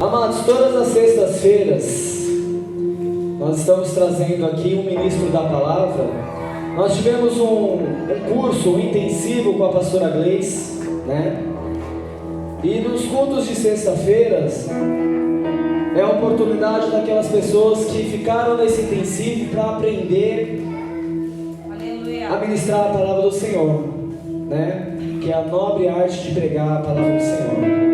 Amados, todas as sextas-feiras nós estamos trazendo aqui um ministro da palavra. Nós tivemos um curso, um intensivo com a pastora Gleice, né? E nos cultos de sexta-feiras é a oportunidade daquelas pessoas que ficaram nesse intensivo para aprender a ministrar a palavra do Senhor, né? Que é a nobre arte de pregar a palavra do Senhor.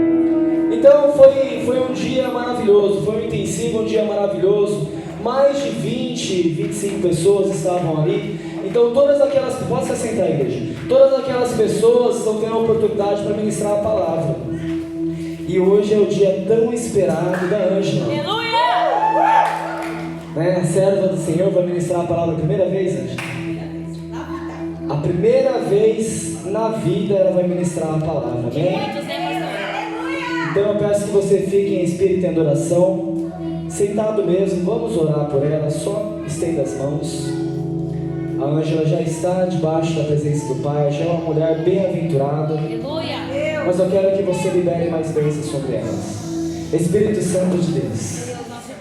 Então foi um dia maravilhoso, foi um intensivo, um dia maravilhoso. Mais de 20, 25 pessoas estavam ali. Então todas aquelas, pode se assentar, igreja, todas aquelas pessoas estão tendo a oportunidade para ministrar a palavra. E hoje é o dia tão esperado da Ângela. Né? A serva do Senhor vai ministrar a palavra a primeira vez, Ângela? A primeira vez na vida ela vai ministrar a palavra, amém? Então eu peço que você fique em espírito e em adoração, sentado mesmo, vamos orar por ela, só estenda as mãos. A Ângela já está debaixo da presença do Pai, já é uma mulher bem-aventurada, mas eu quero que você libere mais bênçãos sobre elas. Espírito Santo de Deus,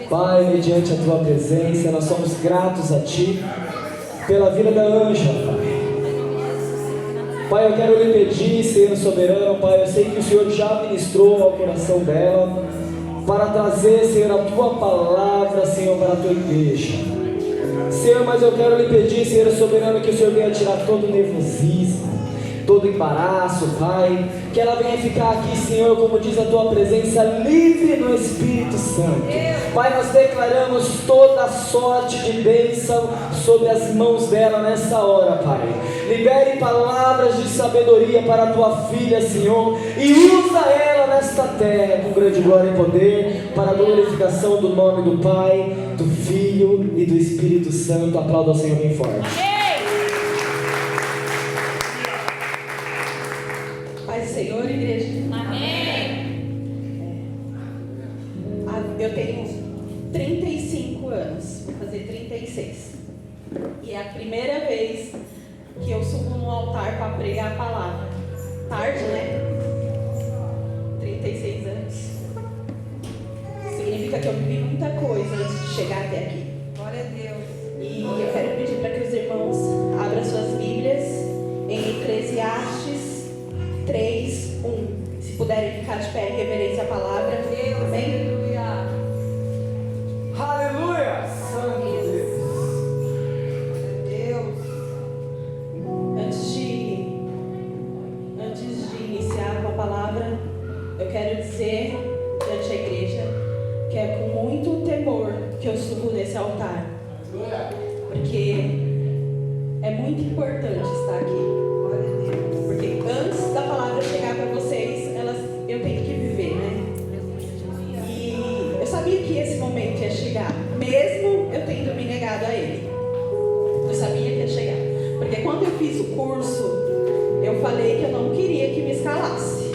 Pai, mediante a Tua presença, nós somos gratos a Ti, pela vida da Ângela, Pai. Pai, eu quero lhe pedir, Senhor soberano, Pai, eu sei que o Senhor já ministrou ao coração dela, para trazer, Senhor, a Tua palavra, Senhor, para a Tua igreja. Senhor, mas eu quero lhe pedir, Senhor soberano, que o Senhor venha tirar todo o nervosismo, todo o embaraço, Pai, que ela venha ficar aqui, Senhor, como diz a Tua presença, livre no Espírito Santo. Pai, nós declaramos toda sorte de bênção sobre as mãos dela nessa hora, Pai. Libere palavras de sabedoria para a Tua filha, Senhor, e usa ela nesta terra com grande glória e poder, para a glorificação do nome do Pai, do Filho e do Espírito Santo. Aplauda ao Senhor bem forte. Paz do Senhor, igreja. Amém. Eu tenho 35 anos, vou fazer 36. E é a primeira vez que eu subo no altar para pregar a palavra. Tarde, né? 36 anos. Significa que eu vivi muita coisa antes de chegar até aqui. Glória a Deus. E eu quero pedir para que os irmãos abram suas Bíblias em Eclesiastes 3:1. Se puderem ficar de pé em reverência à palavra. Amém? Aleluia! Santo Deus. Antes de iniciar com a palavra, eu quero dizer diante da igreja que é com muito temor que eu subo nesse altar. Porque é muito importante estar aqui. Porque antes da palavra chegar para vocês, eu tenho que viver, né? E eu sabia que esse momento ia chegar, mesmo eu tendo me negado a ele. Eu sabia que ia chegar. Porque quando eu fiz o curso, eu falei que eu não queria que me escalasse.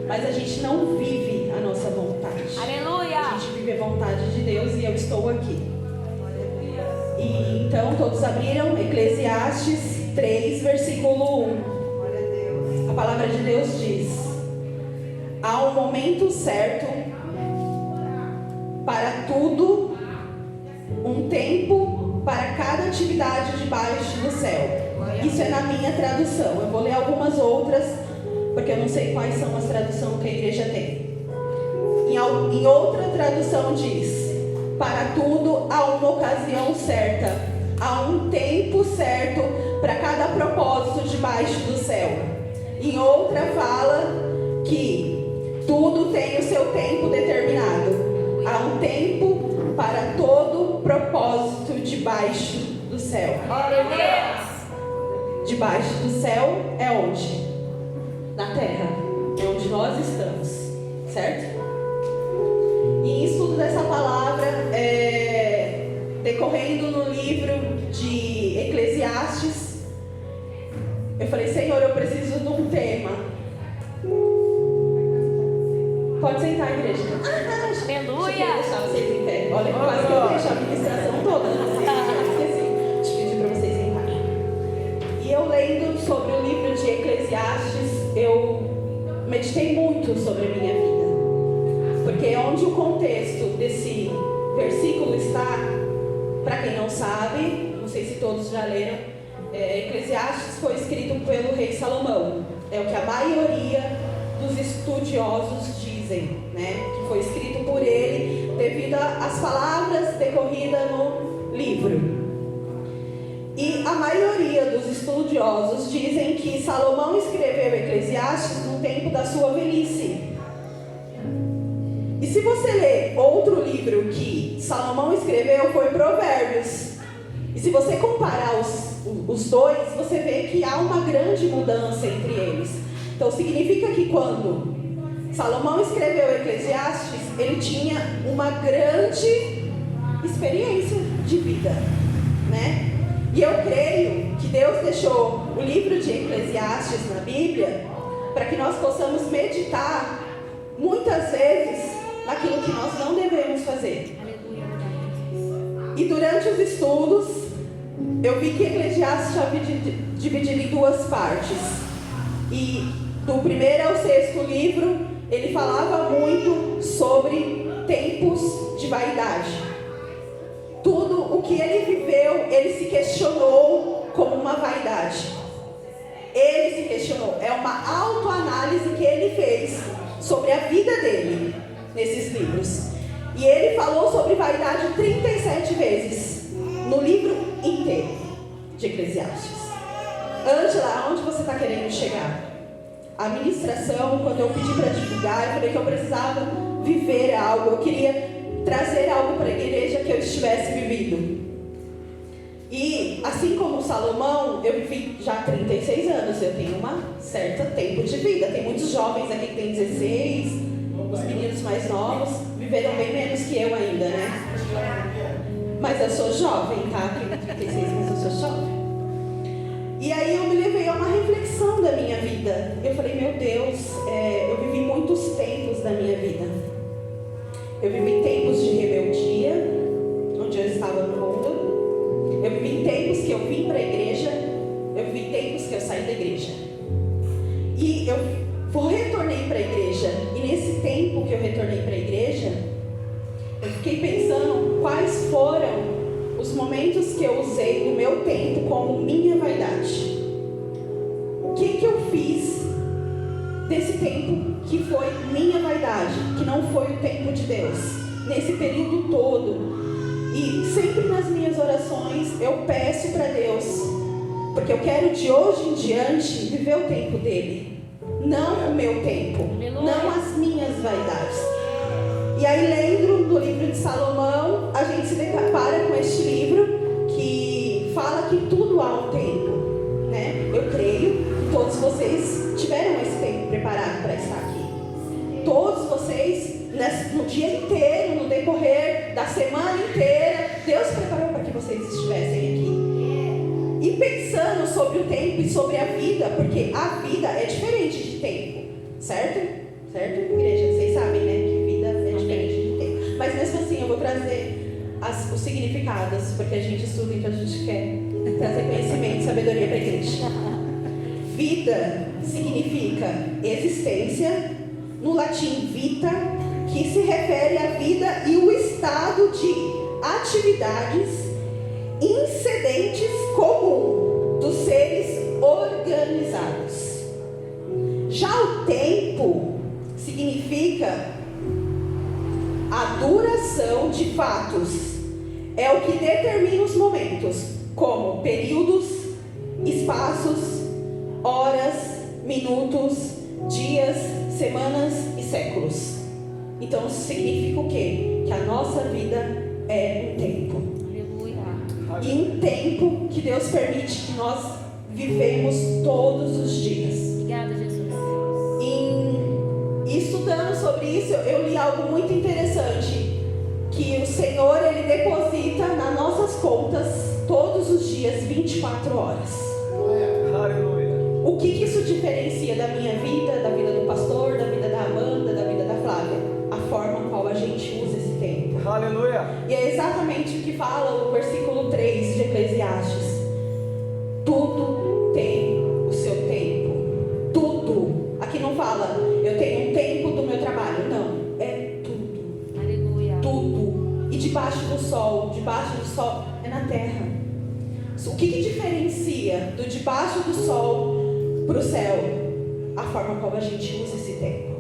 Mas a gente não vive a nossa vontade. Aleluia. A gente vive a vontade de Deus e eu estou aqui. E então todos abriram Eclesiastes 3, versículo 1. A palavra de Deus diz: há um momento certo para tudo, um tempo para cada atividade debaixo do céu. Isso é na minha tradução. Eu vou ler algumas outras, porque eu não sei quais são as traduções que a igreja tem. Em outra tradução diz: para tudo há uma ocasião certa, há um tempo certo para cada propósito debaixo do céu. Em outra fala que tudo tem o seu tempo determinado. Há um tempo para todo propósito debaixo do céu. Debaixo do céu é onde? Na terra. É onde nós estamos. Certo? E estudo dessa palavra, decorrendo no livro de Eclesiastes, eu falei: Senhor, eu preciso de um tema. Pode sentar, igreja. Aleluia. Deixa eu deixar vocês em pé. Olha, quase que eu deixo a ministração toda. Esqueci de pedir para vocês sentarem. E eu lendo sobre o livro de Eclesiastes, eu meditei muito sobre a minha vida. Porque onde o contexto desse versículo está, para quem não sabe, não sei se todos já leram, Eclesiastes foi escrito pelo rei Salomão. É o que a maioria dos estudiosos dizem, né? Que foi escrito por ele devido às palavras decorridas no livro. E a maioria dos estudiosos dizem que Salomão escreveu Eclesiastes no tempo da sua velhice. E se você ler outro livro que Salomão escreveu, foi Provérbios. E se você comparar os dois, você vê que há uma grande mudança entre eles. Então significa que quando Salomão escreveu Eclesiastes, ele tinha uma grande experiência de vida, né? E eu creio que Deus deixou o livro de Eclesiastes na Bíblia para que nós possamos meditar muitas vezes naquilo que nós não devemos fazer. E durante os estudos, eu vi que Eclesiastes está dividido em duas partes. E do primeiro ao sexto livro, ele falava muito sobre tempos de vaidade. Tudo o que ele viveu, ele se questionou como uma vaidade. Ele se questionou. É uma autoanálise que ele fez sobre a vida dele nesses livros. E ele falou sobre vaidade 37 vezes no livro inteiro de Eclesiastes. Ângela, aonde você está querendo chegar? A ministração, quando eu pedi para divulgar, eu falei que eu precisava viver algo. Eu queria trazer algo para a igreja que eu estivesse vivido. E assim como Salomão, eu vivi já 36 anos, eu tenho um certo tempo de vida. Tem muitos jovens aqui que têm 16, os meninos mais novos viveram bem menos que eu ainda, né? Mas eu sou jovem, tá? Tenho 36, mas eu sou jovem. E aí eu me levei a uma reflexão da minha vida. Eu falei, meu Deus, eu vivi muitos tempos da minha vida. Eu vivi tempos de rebeldia, onde eu estava no mundo. Eu vivi tempos que eu vim para a igreja. Eu vivi tempos que eu saí da igreja. E eu retornei para a igreja. E nesse tempo que eu retornei para a igreja, eu fiquei pensando quais foram os momentos que eu usei no meu tempo como minha vaidade. O que eu fiz desse tempo que foi minha vaidade, que não foi o tempo de Deus, nesse período todo. E sempre nas minhas orações eu peço para Deus, porque eu quero de hoje em diante viver o tempo dele, não o meu tempo, não as minhas vaidades. E aí, lendo no livro de Salomão, a gente se depara com este livro que fala que tudo há um tempo, né? Eu creio que todos vocês tiveram esse tempo preparado para estar aqui. Todos vocês, no dia inteiro, no decorrer da semana inteira, Deus preparou para que vocês estivessem aqui. E pensando sobre o tempo e sobre a vida, porque a vida é diferente de tempo, certo? Certo, igreja? Vocês sabem, né? Que vida é diferente de tempo. Mas mesmo assim, eu vou trazer os significados, porque a gente estuda, então a gente quer trazer conhecimento e sabedoria para a igreja. Vida significa existência, no latim vita, que se refere à vida e o estado de atividades incedentes comum dos seres organizados. Já o tempo significa a duração de fatos. É o que determina os momentos, como períodos, espaços, horas, minutos, dias, semanas e séculos. Então significa o quê? Que a nossa vida é um tempo. E um tempo que Deus permite que nós vivemos todos os dias. Obrigada, Jesus. E estudando sobre isso, eu li algo muito interessante, que o Senhor, Ele deposita nas nossas contas todos os dias 24 horas. Aleluia. O que isso diferencia da minha vida, da vida do pastor, da vida da Amanda, da vida da Flávia? A forma qual a gente usa esse tempo. Aleluia. E é exatamente o que fala o versículo 3 de Eclesiastes. Tudo tem o seu tempo. Tudo. Aqui não fala, eu tenho um tempo do meu trabalho. Não. É tudo. E debaixo do sol é na terra. O que diferencia do debaixo do sol para o céu? A forma como a gente usa esse tempo.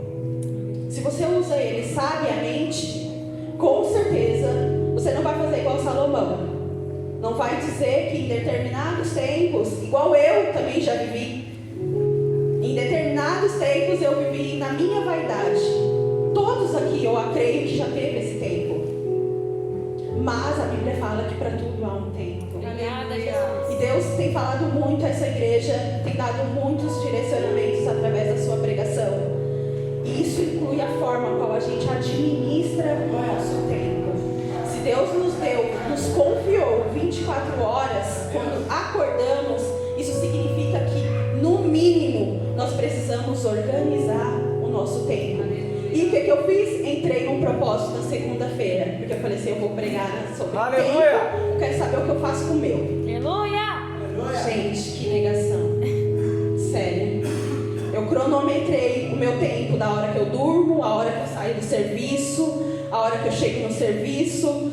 Se você usa ele sabiamente, com certeza você não vai fazer igual Salomão. Não vai dizer que em determinados tempos, igual eu também já vivi, em determinados tempos eu vivi na minha vaidade. Todos aqui eu creio que já teve esse tempo. Mas a Bíblia fala que para tudo há um tempo. E Deus tem falado muito a essa igreja, tem dado muitos direcionamentos através da sua pregação. E isso inclui a forma qual a gente administra o nosso tempo. Se Deus nos confiou 24 horas, quando acordamos, isso significa que, no mínimo, nós precisamos organizar o nosso tempo. E o que eu fiz? Entrei num propósito na segunda-feira, porque eu falei assim, eu vou pregar sobre o tempo, eu quero saber o que eu faço com o meu. Aleluia! Gente, que negação. Sério. Eu cronometrei o meu tempo da hora que eu durmo, a hora que eu saio do serviço, a hora que eu chego no serviço,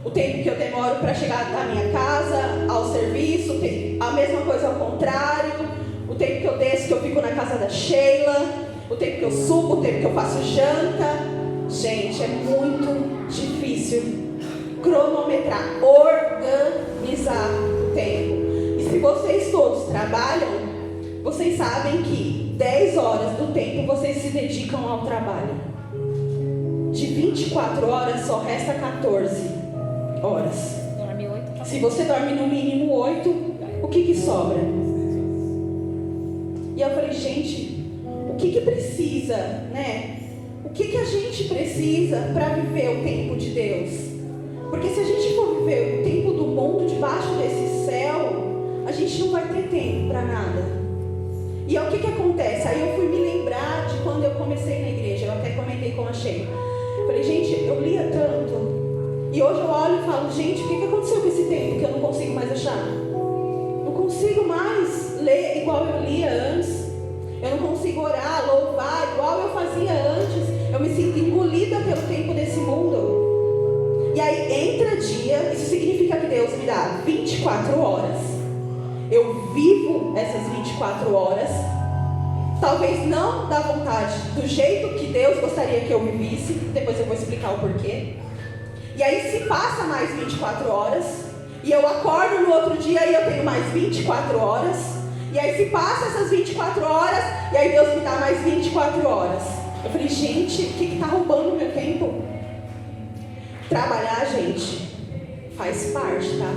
o tempo que eu demoro para chegar da minha casa ao serviço, a mesma coisa ao contrário, o tempo que eu desço, que eu fico na casa da Sheila, o tempo que eu subo, o tempo que eu faço janta. Gente, é muito difícil cronometrar, organizar o tempo. E se vocês todos trabalham, vocês sabem que 10 horas do tempo vocês se dedicam ao trabalho. De 24 horas só resta 14 horas. Dorme 8. Se você dorme no mínimo 8, o que sobra? E eu falei, gente, o que precisa, né? O que a gente precisa para viver o tempo de Deus? Porque se a gente for viver o tempo do mundo debaixo desse céu, a gente não vai ter tempo para nada. E aí o que acontece? Aí eu fui me lembrar de quando eu comecei na igreja. Eu até comentei com a Sheila. Falei, gente, eu lia tanto. E hoje eu olho e falo, gente, o que aconteceu com esse tempo que eu não consigo mais achar? Não consigo mais ler igual eu lia antes. Eu não consigo orar, louvar igual eu fazia antes. Eu me sinto engolida pelo tempo desse mundo. E aí entra dia, isso significa que Deus me dá 24 horas. Eu vivo essas 24 horas. Talvez não da vontade, do jeito que Deus gostaria que eu vivisse. Depois eu vou explicar o porquê. E aí se passa mais 24 horas. E eu acordo no outro dia e eu tenho mais 24 horas. E aí se passa essas 24 horas, e aí Deus me dá mais 24 horas. Eu falei, gente, o que está roubando o meu tempo? Trabalhar, gente, faz parte, tá?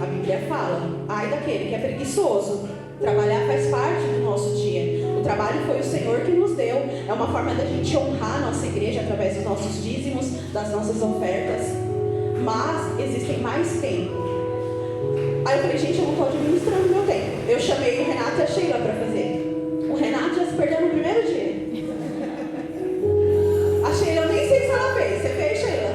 A Bíblia fala, ai daquele que é preguiçoso. Trabalhar faz parte do nosso dia. O trabalho foi o Senhor que nos deu. É uma forma da gente honrar a nossa igreja através dos nossos dízimos, das nossas ofertas. Mas existem mais tempo. Aí eu falei, gente, eu não estou administrando meu tempo. Eu chamei o Renato e a Sheila para fazer. O Renato já se perdeu no primeiro dia. A Sheila, eu nem sei se ela fez. Você fez, Sheila?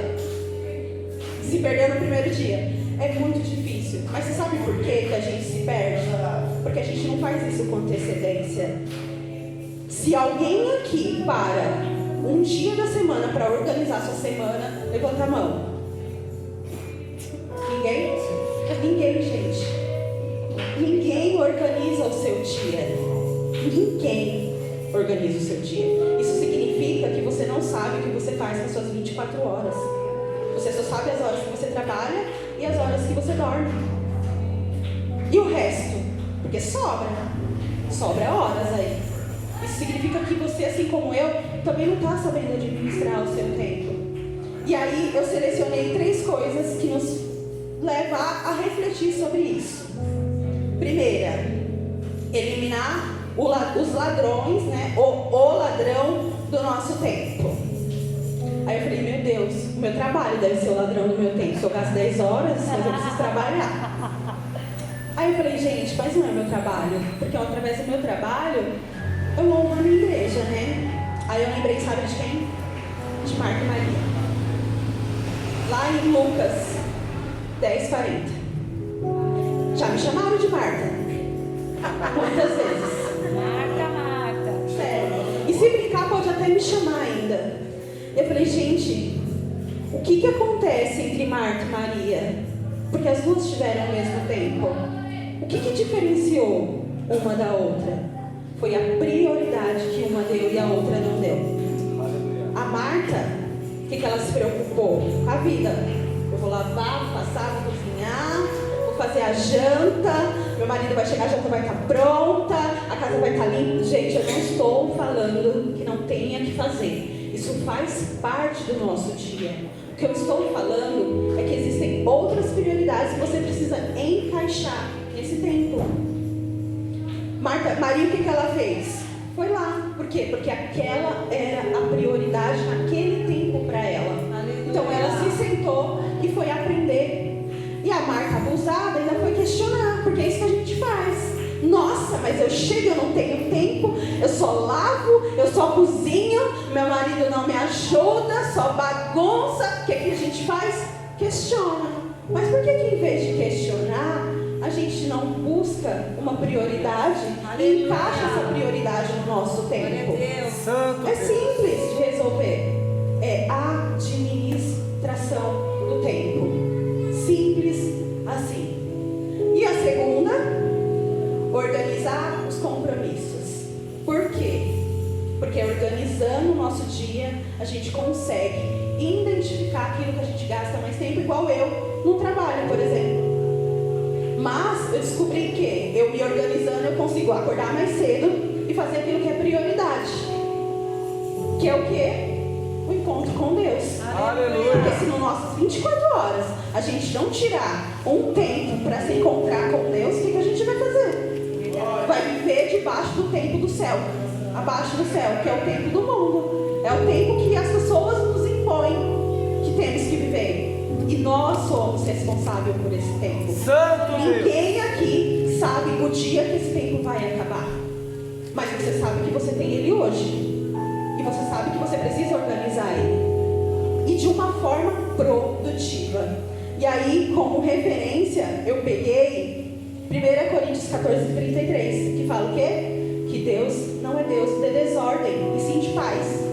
Se perdeu no primeiro dia. É muito difícil. Mas você sabe por que a gente se perde? Porque a gente não faz isso com antecedência. Se alguém aqui para um dia da semana para organizar sua semana, levanta a mão. Ninguém? Ninguém, gente. Ninguém organiza o seu dia. Ninguém organiza o seu dia. Isso significa que você não sabe o que você faz nas suas 24 horas. Você só sabe as horas que você trabalha e as horas que você dorme. E o resto? Porque sobra. Sobra horas aí. Isso significa que você, assim como eu, também não está sabendo administrar o seu tempo. E aí eu selecionei 3 coisas que nos levar a refletir sobre isso. Primeira, eliminar os ladrões, né? O ladrão do nosso tempo. Aí eu falei, meu Deus, o meu trabalho deve ser o ladrão do meu tempo. Se eu gasto 10 horas, mas eu preciso trabalhar. Aí eu falei, gente, mas não é meu trabalho. Porque através do meu trabalho, eu honro a minha igreja, né? Aí eu lembrei, sabe de quem? De Marta e Maria. Lá em Lucas 10:40. Já me chamaram de Marta. Muitas vezes. Marta. Sério. E se brincar, pode até me chamar ainda. Eu falei, gente, o que acontece entre Marta e Maria? Porque as duas tiveram ao mesmo tempo. O que diferenciou uma da outra? Foi a prioridade que uma deu e a outra não deu. A Marta, o que ela se preocupou? Com a vida. Eu vou lavar, vou passar, vou cozinhar, vou fazer a janta, meu marido vai chegar, a janta vai estar pronta, a casa vai estar limpa. Gente, eu não estou falando que não tenha que fazer. Isso faz parte do nosso dia. O que eu estou falando é que existem outras prioridades que você precisa encaixar nesse tempo. Maria, o que ela fez? Foi lá. Por quê? Porque aquela era a prioridade naquele tempo para ela. Então ela se sentou e foi aprender. E a Marta, abusada, ainda foi questionar, porque é isso que a gente faz. Nossa, mas eu chego, eu não tenho tempo, eu só lavo, eu só cozinho, meu marido não me ajuda, só bagunça. O que a gente faz? Questiona. Mas por que em vez de questionar, a gente não busca uma prioridade e encaixa essa prioridade no nosso tempo? É simples de resolver. É administração do tempo. Simples assim. E a segunda? Organizar os compromissos. Por quê? Porque organizando o nosso dia, a gente consegue identificar aquilo que a gente gasta mais tempo, igual eu no trabalho, por exemplo. Mas eu descobri que eu me organizando, eu consigo acordar mais cedo e fazer aquilo que é prioridade. Que é o quê? O encontro com Deus. Aleluia. Porque se nas nossas 24 horas a gente não tirar um tempo para se encontrar com Deus, o que a gente vai fazer? Vai viver debaixo do tempo do céu. Abaixo do céu, que é o tempo do mundo. É o tempo que as pessoas nos impõem que temos que viver. E nós somos responsáveis por esse tempo. Ninguém aqui sabe o dia que esse tempo vai acabar. Mas você sabe que você tem ele hoje. E você sabe que você precisa organizar ele. E de uma forma produtiva. E aí, como referência, eu peguei 1 Coríntios 14:33, que fala o quê? Que Deus não é Deus de desordem, e sim de paz.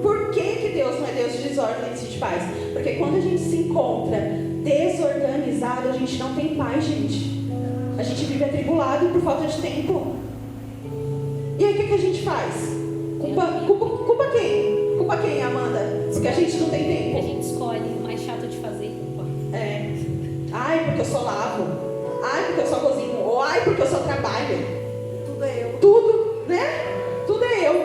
Por que Deus não é Deus de desordem e sim de paz? Porque quando a gente se encontra desorganizado, a gente não tem paz, gente. A gente vive atribulado por falta de tempo. E aí o que a gente faz? Culpa quem? Culpa quem, Amanda? Porque a gente não tem tempo. A gente escolhe o mais chato de fazer. É. Ai, porque eu só lavo. Ai, porque eu só cozinho. Ou ai, porque eu só trabalho. Tudo é eu. Tudo, né? Tudo é eu.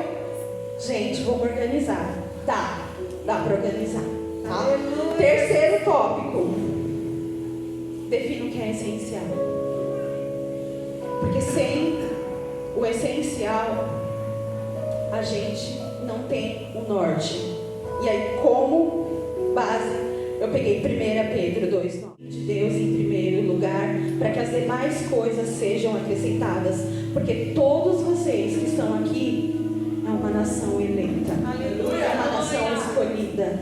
Gente, vamos organizar. Dá para organizar. Tá? Terceiro tópico. Defina o que é essencial. Porque sem o essencial, a gente não tem o norte. E aí, como base, eu peguei 1 Pedro 2:9. De Deus em primeiro lugar, para que as demais coisas sejam acrescentadas. Porque todos vocês que estão aqui é uma nação eleita. Aleluia. É uma nação escolhida.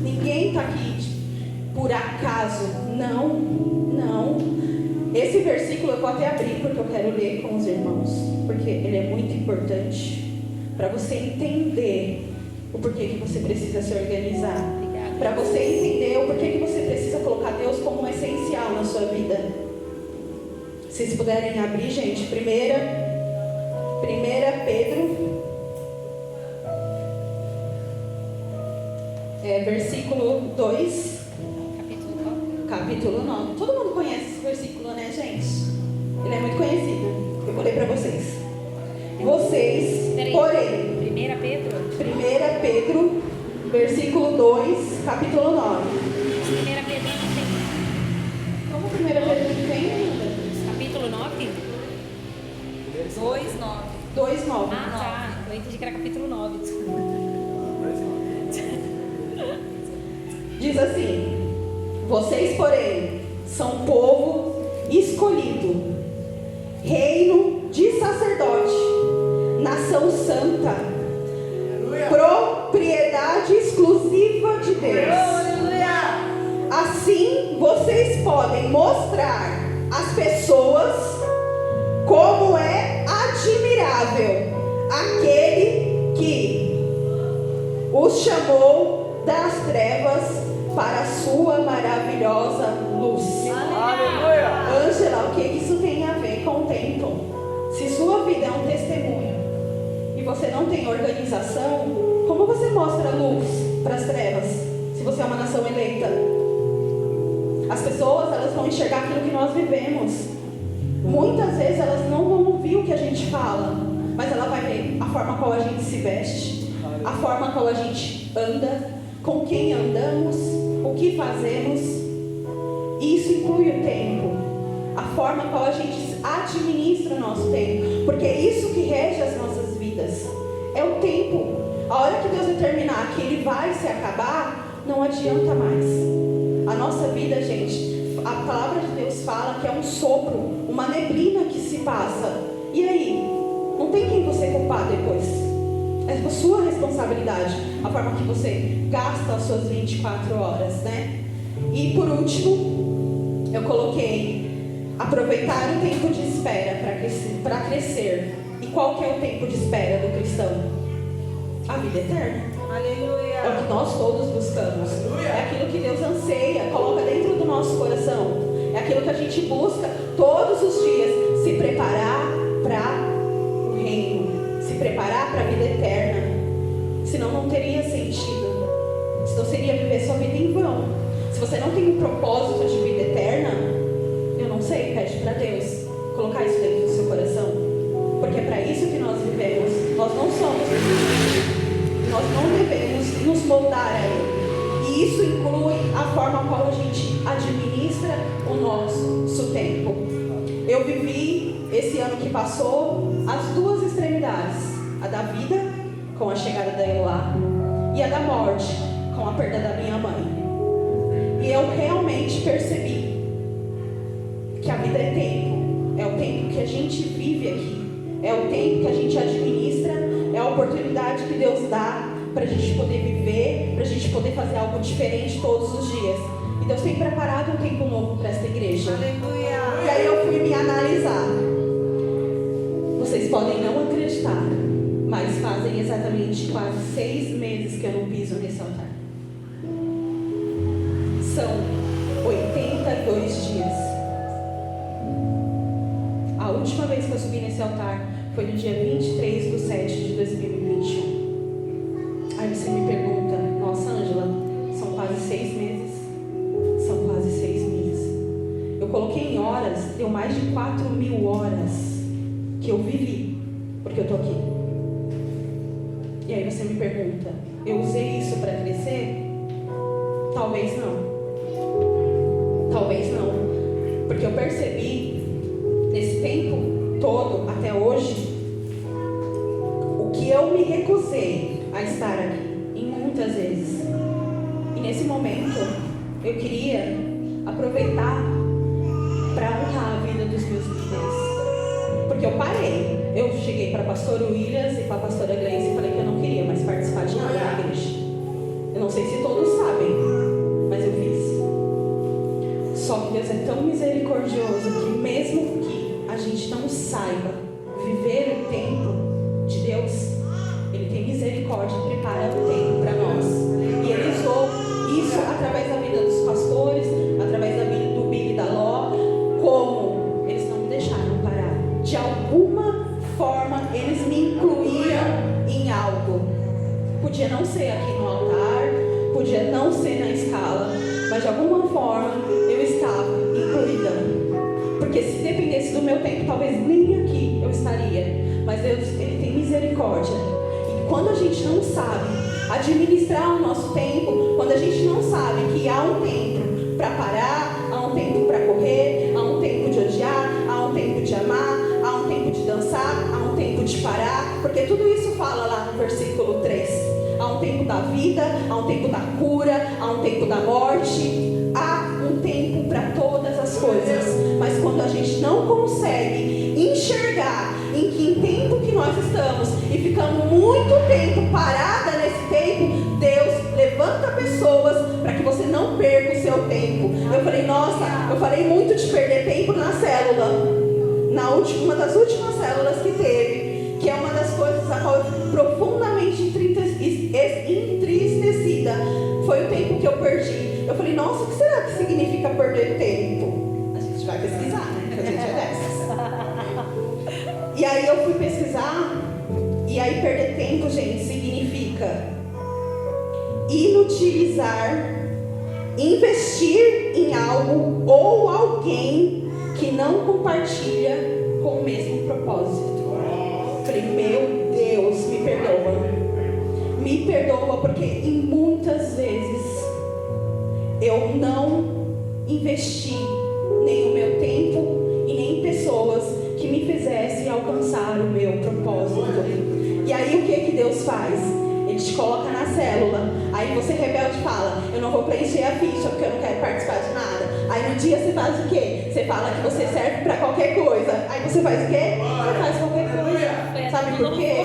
Ninguém está aqui por acaso. Não. Esse versículo eu vou até abrir porque eu quero ler com os irmãos. Porque ele é muito importante para você entender o porquê que você precisa se organizar. Para você entender o porquê que você precisa colocar Deus como um essencial na sua vida. Se vocês puderem abrir, gente, 1 Pedro, versículo 2, capítulo 9. Todo mundo conhece esse versículo, né, gente? Ele é muito conhecido. Eu vou ler para vocês. Porém, 1 Pedro, versículo 2, capítulo 9. 1 Pedro não tem. Como 1 Pedro não tem? Capítulo 9? 2:9. Ah, tá. Eu entendi que era capítulo 9. Diz assim: vocês, porém, são povo escolhido, reino de sacerdote, nação santa, propriedade exclusiva de Deus. Assim, vocês podem mostrar às pessoas como é admirável aquele que os chamou das trevas para a sua maravilhosa luz. Aleluia! Ângela, o que isso tem a ver com o tempo? Se sua vida é um testemunho e você não tem organização, como você mostra luz para as trevas? Se você é uma nação eleita, as pessoas, elas vão enxergar aquilo que nós vivemos. Muitas vezes elas não vão ouvir o que a gente fala, mas ela vai ver a forma como a gente se veste, a forma como a gente anda, com quem andamos, o que fazemos. Isso inclui o tempo, a forma como a gente administra o nosso tempo, porque é isso que rege as nossas vidas. É o tempo. A hora que Deus determinar que ele vai se acabar, não adianta mais. A nossa vida, gente, a palavra de Deus fala que é um sopro, uma neblina que se passa. E aí? Não tem quem você culpar depois. É a sua responsabilidade, a forma que você gasta as suas 24 horas, né? E por último, eu coloquei aproveitar o tempo de espera para crescer. E qual que é o tempo de espera do cristão? A vida eterna. Aleluia. É o que nós todos buscamos. É aquilo que Deus anseia, coloca dentro do nosso coração. É aquilo que a gente busca todos os dias. Se preparar para o reino. Se preparar para a vida eterna. Senão não teria sentido. Senão seria viver sua vida em vão. Se você não tem um propósito de vida eterna, eu não sei, pede para Deus colocar isso dentro do seu coração. Porque é para isso que nós vivemos. Nós não somos. Nós não devemos nos moldar a Ele. E isso inclui a forma como a gente administra o nosso tempo. Eu vivi, esse ano que passou, as duas extremidades. A da vida, com a chegada da Eloá, e a da morte, com a perda da minha mãe. E eu realmente percebi que a vida é tempo. É o tempo que a gente vive aqui. É o tempo que a gente administra. É a oportunidade que Deus dá para a gente poder viver, para a gente poder fazer algo diferente todos os dias. E Deus tem preparado um tempo novo para esta igreja. Aleluia. E aí eu fui me analisar. Vocês podem não acreditar, mas fazem exatamente quase 6 meses que eu não piso nesse altar. São 82 dias. A última vez que eu subi nesse altar foi no dia 23/7/2021. Aí você me pergunta, nossa Ângela, são quase 6 meses. São quase 6 meses. Eu coloquei em horas, deu mais de 4.000 horas que eu vivi, porque eu tô aqui. E aí você me pergunta, eu usei isso para crescer? Talvez não. Talvez não. Porque eu percebi, nesse tempo todo, até hoje, o que eu me recusei a estar aqui, em muitas vezes. E nesse momento, eu queria aproveitar para honrar a vida dos meus líderes. Porque eu parei. Eu cheguei para a pastora Williams e para a pastora Gleice e falei que eu não queria mais participar de nada da igreja. Eu não sei se todos sabem, mas eu fiz. Só que Deus é tão misericordioso que mesmo que a gente não saiba viver o tempo de Deus, Ele tem misericórdia e prepara o tempo para nós. E Ele usou isso através da vida dos pastores, através da vida do Billy e da Ló, como eles não me deixaram parar. De alguma forma, eles me incluíam em algo. Podia não ser aqui no altar, podia não ser na escala, mas de alguma forma eu estava incluída. Porque se dependesse do meu tempo, talvez nem aqui eu estaria. Mas Deus, Ele tem misericórdia. E quando a gente não sabe administrar o nosso tempo, quando a gente não sabe que há um tempo para parar, há um tempo para correr, há um tempo de odiar, há um tempo de amar, há um tempo de dançar, há um tempo de parar, porque tudo isso fala lá no versículo 3. Há um tempo da vida, há um tempo da cura, há um tempo da morte, há um tempo para todas as coisas. Mas quando a gente não consegue enxergar em que tempo que nós estamos e ficamos muito tempo parada nesse tempo, Deus levanta pessoas para que você não perca o seu tempo. Eu falei, nossa, eu falei muito de perder tempo na célula. Uma das últimas células que teve, que é uma das coisas a qual eu fico profundamente entristecida, foi o tempo que eu perdi. Eu falei, nossa, o que será que significa perder tempo? A gente vai pesquisar, né? Porque a gente é dessas. E aí eu fui pesquisar, e aí perder tempo, gente, significa inutilizar, investir em algo ou alguém que não compartilha com o mesmo propósito. Eu falei, meu Deus, me perdoa. Me perdoa porque em muitas vezes eu não investi nem o meu tempo e nem em pessoas que me fizessem alcançar o meu propósito. E aí o que Deus faz? Ele te coloca na célula. Aí você rebelde fala, eu não vou preencher a ficha porque eu não quero participar de nada. Aí no dia você faz o quê? Você fala que você serve para qualquer coisa. Aí você faz o quê? Você faz qualquer coisa. Sabe por quê?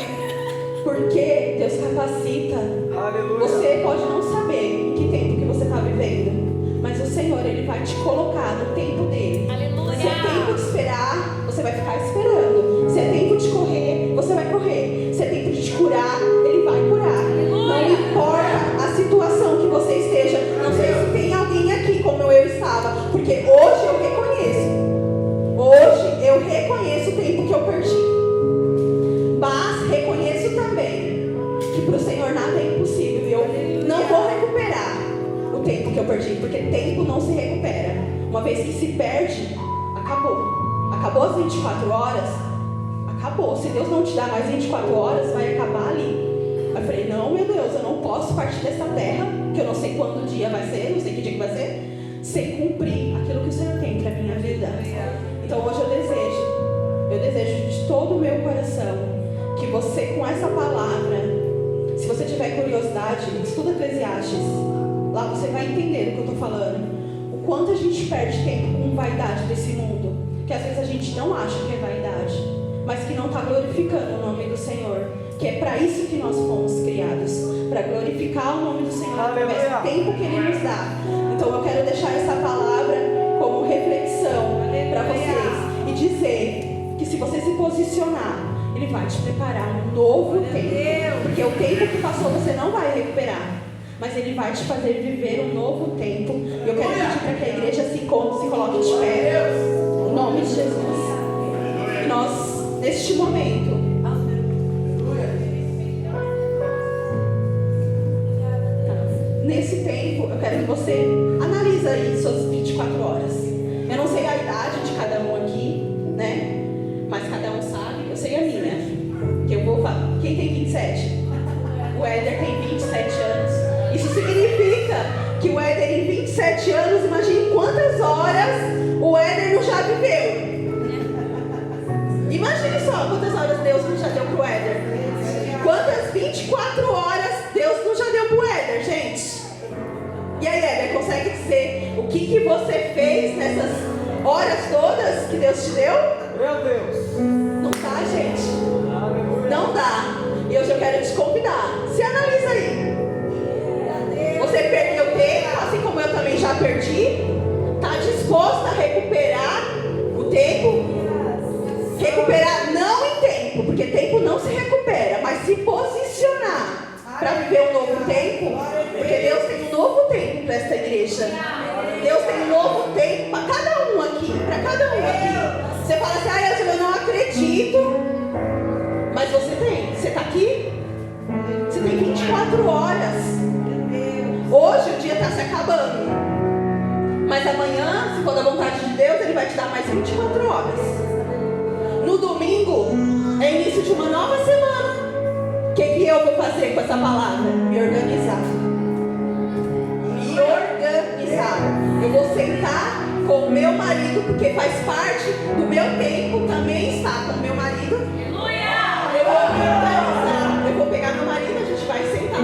Porque Deus capacita. Aleluia. Você pode não saber em que tempo que você está vivendo, mas o Senhor, Ele vai te colocar no tempo dele. Aleluia. Se é tempo de esperar, você vai ficar esperando. Se é tempo de correr, você vai correr. Se é tempo de te curar, Ele vai curar. Não importa a situação que você esteja. Não sei se tem alguém aqui como eu estava, porque hoje eu reconheço. Hoje eu reconheço o tempo que eu perdi. Mas reconheço também que para o Senhor nada é impossível. E eu não vou recuperar o tempo que eu perdi, porque tempo não se recupera. Uma vez que se perde, acabou. Acabou as 24 horas, acabou. Se Deus não te dá mais 24 horas, vai acabar ali. Eu falei, não, meu Deus, eu não posso partir dessa terra, que eu não sei quando o dia vai ser, não sei que dia que vai ser, sem cumprir aquilo que o Senhor tem para a minha vida. Então hoje eu desejo de todo o meu coração que você, com essa palavra, se você tiver curiosidade, estuda Eclesiastes. Lá você vai entender do que eu estou falando. O quanto a gente perde tempo com vaidade desse mundo, que às vezes a gente não acha que é vaidade, mas que não está glorificando o nome do Senhor. Que é para isso que nós fomos criados, para glorificar o nome do Senhor através do tempo que Ele nos dá. Então eu quero deixar essa palavra como reflexão para vocês e dizer que se você se posicionar, Ele vai te preparar um novo tempo. Porque o tempo que passou você não vai recuperar, mas Ele vai te fazer viver um novo tempo. E eu quero pedir para que a igreja se coloque de pé, em nome de Jesus. E nós, neste momento, nesse tempo, eu quero que você analise aí suas 24 horas. Eu não sei a idade de cada um aqui, né? Mas cada um sabe. Eu sei a minha, que eu vou falar. Quem tem 27? O Éder tem 27 anos. Isso significa que o Éder em 27 anos, imagine quantas horas o Éder não já viveu. Imagine só quantas horas Deus não já deu pro Éder. Quantas 24 horas Deus não já deu pro Éder, gente. E aí, Éder, consegue dizer o que você fez nessas horas todas que Deus te deu? Meu Deus. Não dá, gente. Não dá. E hoje eu quero te convidar. Se analisa aí. Você perdeu tempo, assim como eu também já perdi. Está disposto a recuperar o tempo? Recuperar não em tempo, porque tempo não se recupera, mas se posicionar para viver um novo tempo, porque Deus tem um novo tempo para esta igreja. Deus tem um novo tempo para cada um aqui, para cada um aqui. Você fala assim, eu não acredito, mas você tem. Você está aqui? Você tem 24 horas. Hoje o dia está se acabando, mas amanhã, se for da vontade de Deus, Ele vai te dar mais 24 horas. No domingo é início de uma nova semana. O que eu vou fazer com essa palavra? Me organizar. Me organizar. Eu vou sentar com o meu marido, porque faz parte do meu tempo também estar com o meu marido. Eu vou me organizar. Eu vou pegar meu marido, a gente vai sentar.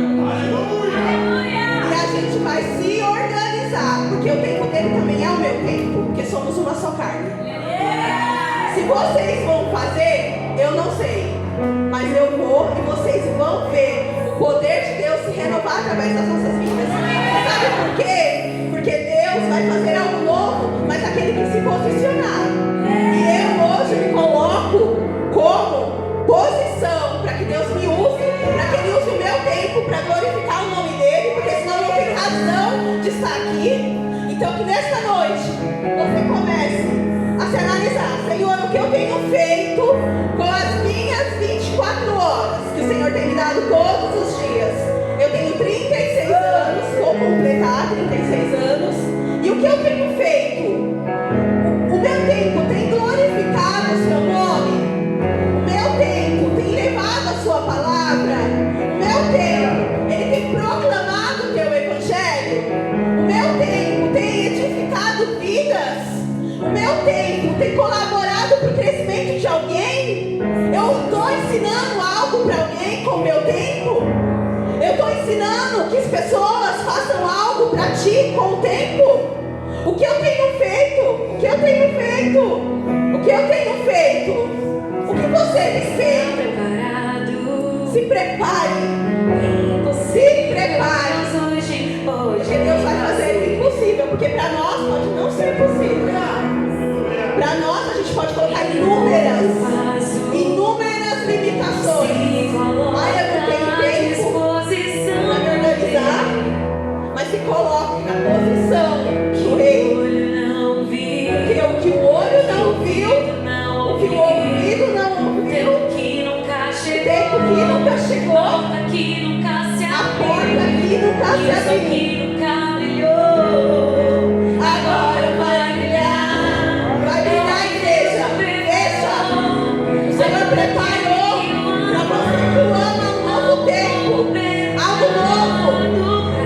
E a gente vai se organizar, porque o tempo dele também é o meu tempo, porque somos uma só carne. Se vocês vão fazer, eu não sei, mas eu vou e vocês vão ver o poder de Deus se renovar através das nossas vidas. Sabe por quê? Porque Deus vai fazer algo novo, mas aquele que se posicionar. E eu hoje me coloco como posição para que Deus me use, para que Ele use o meu tempo para glorificar o nome dele, porque senão eu não tenho razão de estar aqui. Então que nesta noite você comece a se analisar: Senhor, o que eu tenho feito com as minhas 24 horas que o Senhor tem me dado todos os dias. Eu tenho 36 anos, vou completar 36 anos. E o que eu tenho feito? O meu tempo tem glorificado o seu nome? O meu tempo tem levado a sua palavra? O meu tempo, ele tem proclamado o teu evangelho? O meu tempo tem edificado vidas? O meu tempo tem colaborado para o crescimento de alguém? Eu estou ensinando algo para alguém com o meu tempo? Eu estou ensinando que as pessoas façam algo para ti com o tempo? O que eu tenho feito? O que eu tenho feito? O que eu tenho feito? O que você tem feito? Se prepare. Se prepare. Porque Deus vai fazer o impossível. Porque para nós pode não ser possível. Para nós a gente pode colocar inúmeras limitações. Ai, eu não tenho tempo para me organizar. Mas se coloque na posição do rei. Porque o que o olho não viu, o que o ouvido não ouviu, o tempo que nunca chegou, a porta que nunca se abriu, agora vai brilhar, igreja. Veja, o Senhor preparou para você que ama um novo tempo, algo novo.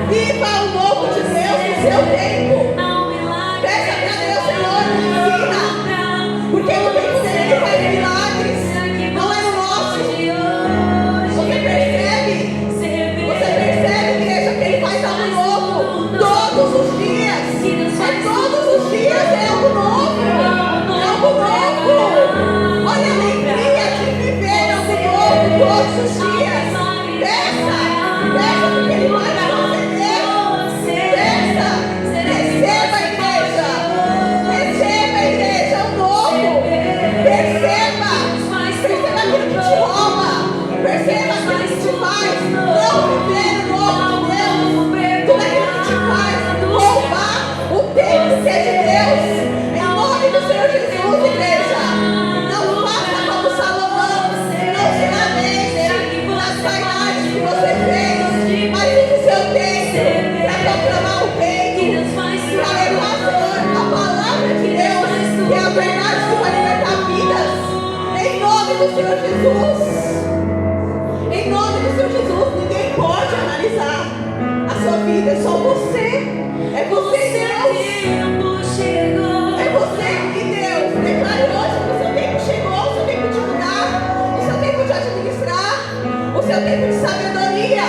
Viva o novo de Deus no seu tempo. Peça para Deus: Senhor, me ensina. Porque no tempo dele ele faz milagres, não é no nosso. Você percebe? Você percebe, igreja, que ele faz algo novo todos os dias. Mas todos os dias é algo novo. É algo novo. Olha a alegria de viver algo novo todos os dias. Peça, porque ele vai dar você. Receba, igreja, o novo. Perceba aquilo que te rouba. Perceba aquilo que te faz não viver o novo de Deus. Tudo aquilo que te faz roubar o tempo que é de Deus. Em nome do Senhor Jesus, igreja. Não faça como Salomão. Não se lamente nas vaidades que você fez, mas use o seu tempo para proclamar o reino, para levar, Senhor, a palavra de Deus, que é a verdade que vai libertar vidas. Em nome do Senhor Jesus. Em nome do Senhor Jesus. Ninguém pode analisar a sua vida. É só você. É você e Deus. É você e Deus. Declare hoje que o seu tempo chegou. O seu tempo de mudar. O seu tempo de administrar. O seu tempo de sabedoria.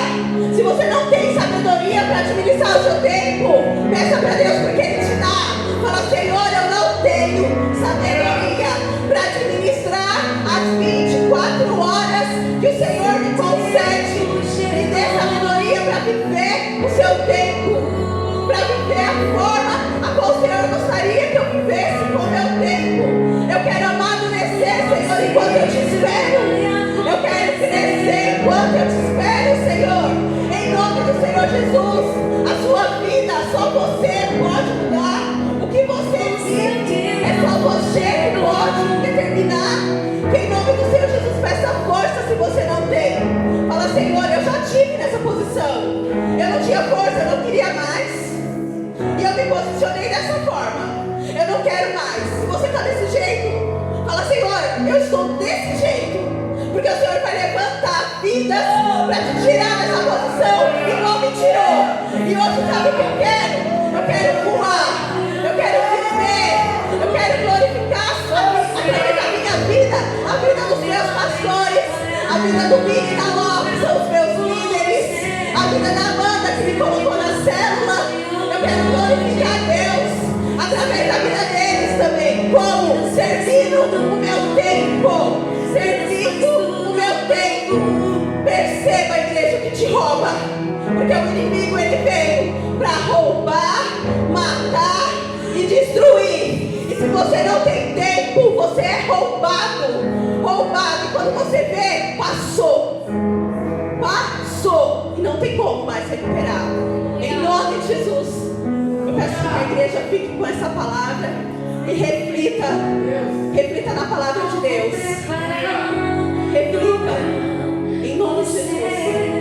Se você não tem sabedoria para administrar o seu tempo, peça para Deus, porque Ele te dá. Fala: Senhor, eu não tenho sabedoria para administrar as 24 horas que o Senhor me concede. Me dê sabedoria para viver o seu tempo, para viver a forma a qual o Senhor gostaria que eu vivesse com o meu tempo. Eu quero amadurecer, Senhor, enquanto eu te espero. Eu quero crescer enquanto eu te espero, Senhor. Em nome do Senhor Jesus, a sua vida, só você pode mudar. O que você vive, é só você que pode determinar. Que em nome do Senhor Jesus, peça força se você não tem. Fala: Senhor, eu já estive nessa posição. Eu não tinha força, eu não queria mais. E eu me posicionei dessa forma. Eu não quero mais. Se você está desse jeito, fala: Senhor, eu estou desse jeito. Porque o Senhor vai levantar vidas para te tirar dessa posição igual me tirou. E hoje, sabe o que eu quero? Eu quero voar. Eu quero viver. Eu quero glorificar através da minha vida, a vida dos meus pastores, a vida do Vini e da Lopes, são os meus líderes, a vida da Amanda que me colocou na célula. Eu quero glorificar Deus através da vida deles também. Como? Servindo o meu tempo. Servindo o meu tempo. Perceba, igreja, o que te rouba. Porque o inimigo, ele veio para roubar, matar e destruir. E se você não tem tempo, você é roubado. Roubado. E quando você vê, passou. Passou. E não tem como mais recuperar. Em nome de Jesus. Eu peço que a igreja fique com essa palavra e reflita na palavra de Deus. Reflita, em nome de Jesus.